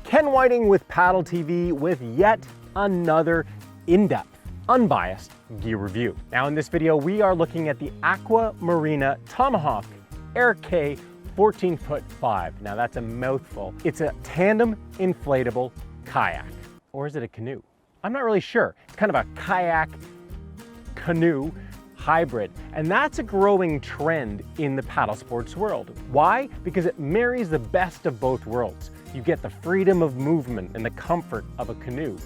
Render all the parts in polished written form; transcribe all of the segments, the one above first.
Ken Whiting with Paddle TV with yet another in-depth, unbiased gear review. Now in this video, we are looking at the Aqua Marina Tomahawk Air K 14'5". Now that's a mouthful. It's a tandem inflatable kayak. Or is it a canoe? I'm not really sure. It's kind of a kayak canoe hybrid, and that's a growing trend in the paddle sports world. Why? Because it marries the best of both worlds. You get the freedom of movement and the comfort of a canoe,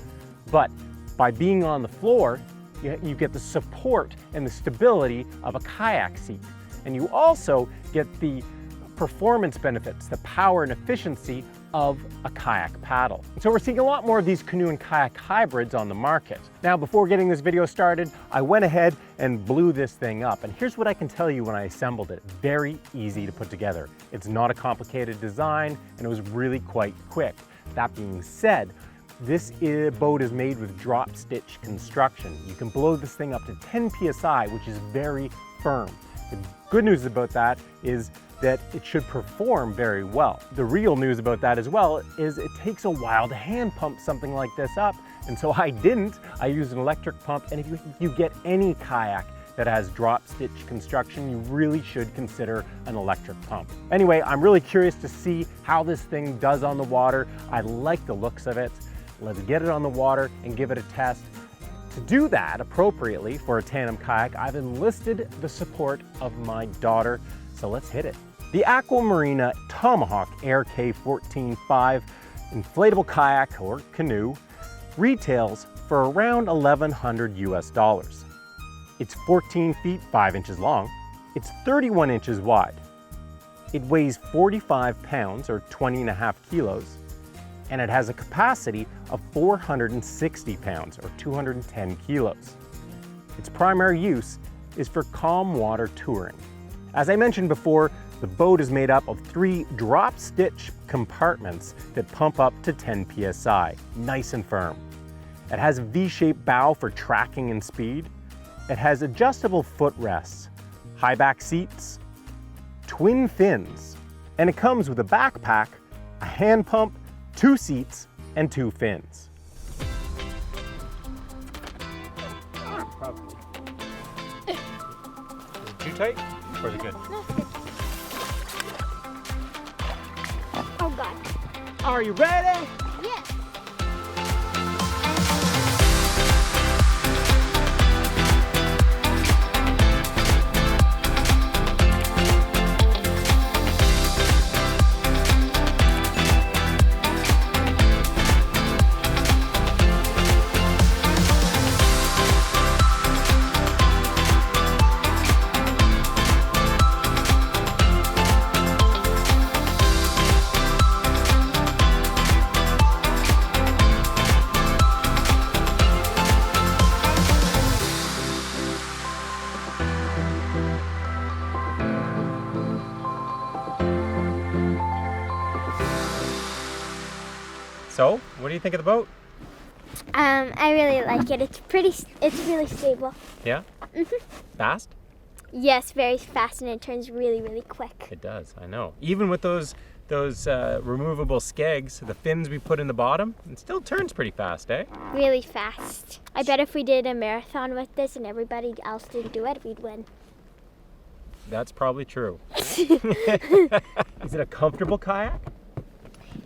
but by being on the floor, you get the support and the stability of a kayak seat. And you also get the performance benefits, the power and efficiency of a kayak paddle. So we're seeing a lot more of these canoe and kayak hybrids on the market. Now, before getting this video started, I went ahead and blew this thing up. And here's what I can tell you when I assembled it. Very easy to put together. It's not a complicated design, and it was really quite quick. That being said, this boat is made with drop stitch construction. You can blow this thing up to 10 PSI, which is very firm. The good news about that is that it should perform very well. The real news about that as well is it takes a while to hand pump something like this up. And so I didn't. I used an electric pump. And if you get any kayak that has drop stitch construction, you really should consider an electric pump. Anyway, I'm really curious to see how this thing does on the water. I like the looks of it. Let's get it on the water and give it a test. To do that appropriately for a tandem kayak, I've enlisted the support of my daughter, so let's hit it. The Aqua Marina Tomahawk Air K 14'5" inflatable kayak or canoe retails for around $1,100 US. It's 14 feet 5 inches long. It's 31 inches wide. It weighs 45 pounds or 20.5 kilos. And it has a capacity of 460 pounds or 210 kilos. Its primary use is for calm water touring. As I mentioned before, the boat is made up of 3 drop stitch compartments that pump up to 10 PSI, nice and firm. It has a V-shaped bow for tracking and speed. It has adjustable footrests, high back seats, twin fins, and it comes with a backpack, a hand pump, 2 seats, and 2 fins. Probably. Is it too tight or is it good? No, it's good. Oh God. Are you ready? Yeah. So, what do you think of the boat? I really like it. It's really stable. Yeah? Fast? Yes, very fast, and it turns really, really quick. It does, I know. Even with those removable skegs, the fins we put in the bottom, it still turns pretty fast, eh? Really fast. I bet if we did a marathon with this and everybody else didn't do it, we'd win. That's probably true. Is it a comfortable kayak?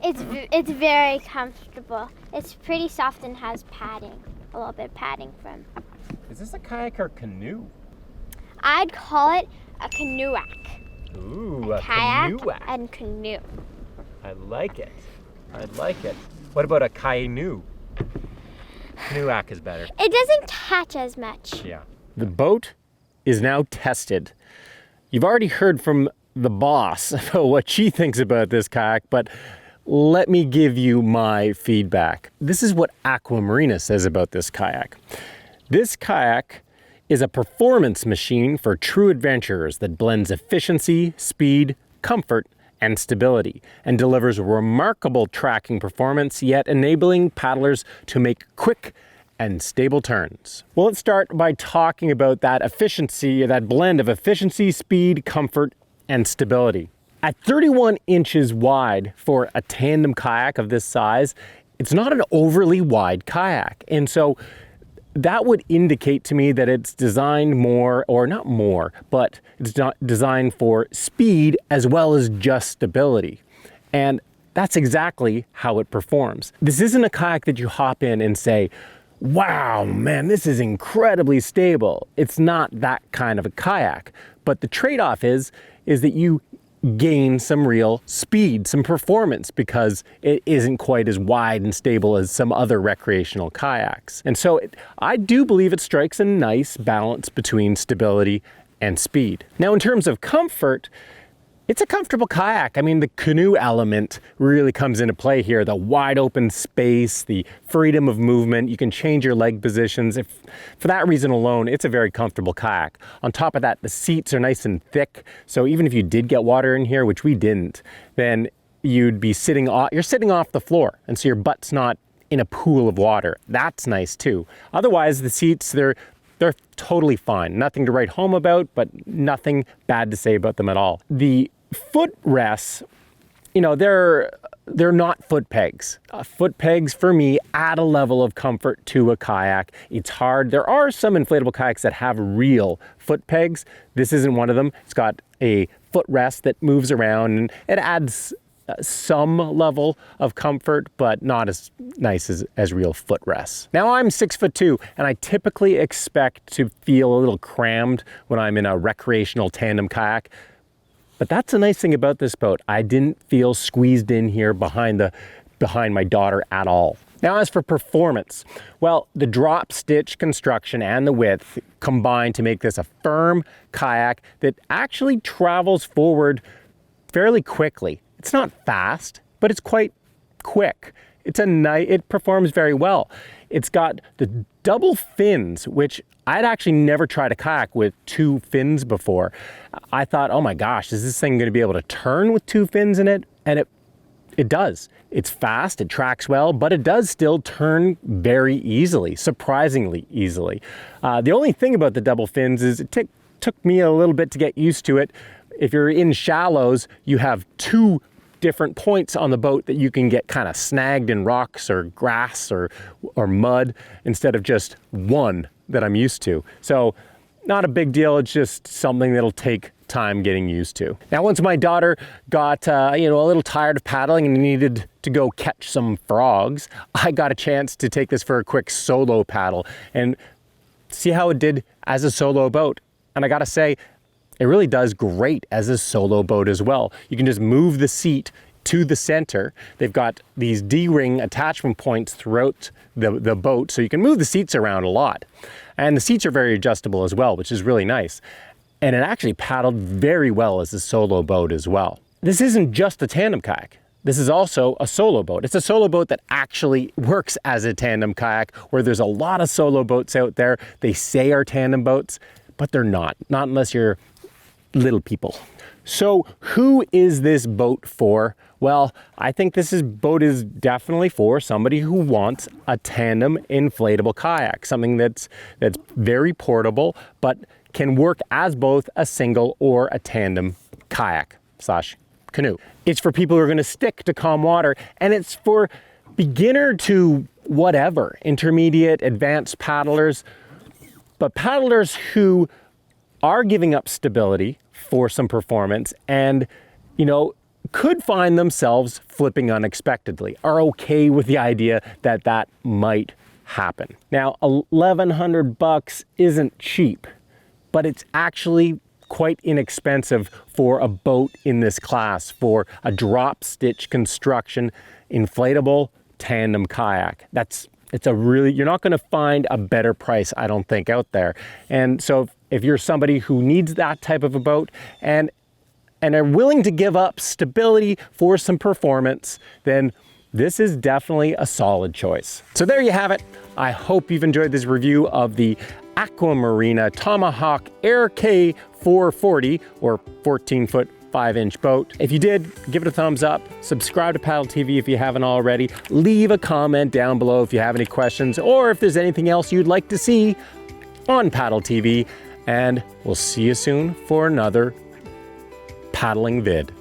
It's very comfortable. It's pretty soft and has padding, a little bit of padding from. Is this a kayak or canoe? I'd call it a canoeac. Ooh, a Kayak canoeac. and canoe. I like it. I like it. What about a kayak-canoe? Canoeac is better. It doesn't catch as much. Yeah. The boat is now tested. You've already heard from the boss about what she thinks about this kayak, but let me give you my feedback. This is what Aqua Marina says about this kayak. This kayak is a performance machine for true adventurers that blends efficiency, speed, comfort, and stability, and delivers remarkable tracking performance, yet enabling paddlers to make quick and stable turns. Well, let's start by talking about that efficiency, that blend of efficiency, speed, comfort, and stability. At 31 inches wide for a tandem kayak of this size, it's not an overly wide kayak. And so that would indicate to me that it's designed more, or not more, but it's not designed for speed as well as just stability. And that's exactly how it performs. This isn't a kayak that you hop in and say, wow, man, this is incredibly stable. It's not that kind of a kayak. But the trade-off is that you gain some real speed, some performance, because it isn't quite as wide and stable as some other recreational kayaks. And so I do believe it strikes a nice balance between stability and speed. Now, in terms of comfort, it's a comfortable kayak. I mean, the canoe element really comes into play here. The wide open space, the freedom of movement. You can change your leg positions. For that reason alone, it's a very comfortable kayak. On top of that, the seats are nice and thick. So even if you did get water in here, which we didn't, then you'd be sitting off the floor. And so your butt's not in a pool of water. That's nice too. Otherwise, the seats, they're totally fine. Nothing to write home about, but nothing bad to say about them at all. The footrests, you know, they're not foot pegs. Foot pegs for me add a level of comfort to a kayak. It's hard. There are some inflatable kayaks that have real foot pegs. This isn't one of them. It's got a footrest that moves around, and it adds some level of comfort, but not as nice as real footrests. Now, I'm 6'2", and I typically expect to feel a little crammed when I'm in a recreational tandem kayak. But that's the nice thing about this boat. I didn't feel squeezed in here behind my daughter at all. Now, as for performance, well, the drop stitch construction and the width combine to make this a firm kayak that actually travels forward fairly quickly. It's not fast, but it's quite quick. It performs very well. It's got the double fins, which I'd actually never tried a kayak with two fins before. I thought, oh my gosh, is this thing going to be able to turn with two fins in it? And it does. It's fast, it tracks well, but it does still turn very easily, surprisingly easily. The only thing about the double fins is it took me a little bit to get used to it. If you're in shallows, you have two different points on the boat that you can get kind of snagged in rocks or grass or mud instead of just one that I'm used to. So not a big deal. It's just something that'll take time getting used to. Now, once my daughter got a little tired of paddling and needed to go catch some frogs, I got a chance to take this for a quick solo paddle and see how it did as a solo boat. And I gotta say, it really does great as a solo boat as well. You can just move the seat to the center. They've got these D-ring attachment points throughout the boat, so you can move the seats around a lot. And the seats are very adjustable as well, which is really nice. And it actually paddled very well as a solo boat as well. This isn't just a tandem kayak. This is also a solo boat. It's a solo boat that actually works as a tandem kayak, where there's a lot of solo boats out there. They say are tandem boats, but they're not unless you're little people. So who is this boat for? Well, I think this boat is definitely for somebody who wants a tandem inflatable kayak, something that's very portable, but can work as both a single or a tandem kayak / canoe. It's for people who are going to stick to calm water, and it's for beginner to whatever, intermediate, advanced paddlers, but paddlers who are giving up stability for some performance and, could find themselves flipping unexpectedly, are okay with the idea that might happen. Now, $1,100 isn't cheap, but it's actually quite inexpensive for a boat in this class, for a drop stitch construction, inflatable tandem kayak. You're not going to find a better price, I don't think, out there. And so if you're somebody who needs that type of a boat and are willing to give up stability for some performance, then this is definitely a solid choice. So there you have it. I hope you've enjoyed this review of the Aqua Marina Tomahawk Air K 440 or 14-foot 5-inch boat. If you did, give it a thumbs up, subscribe to Paddle TV if you haven't already, leave a comment down below if you have any questions or if there's anything else you'd like to see on Paddle TV, and we'll see you soon for another paddling vid.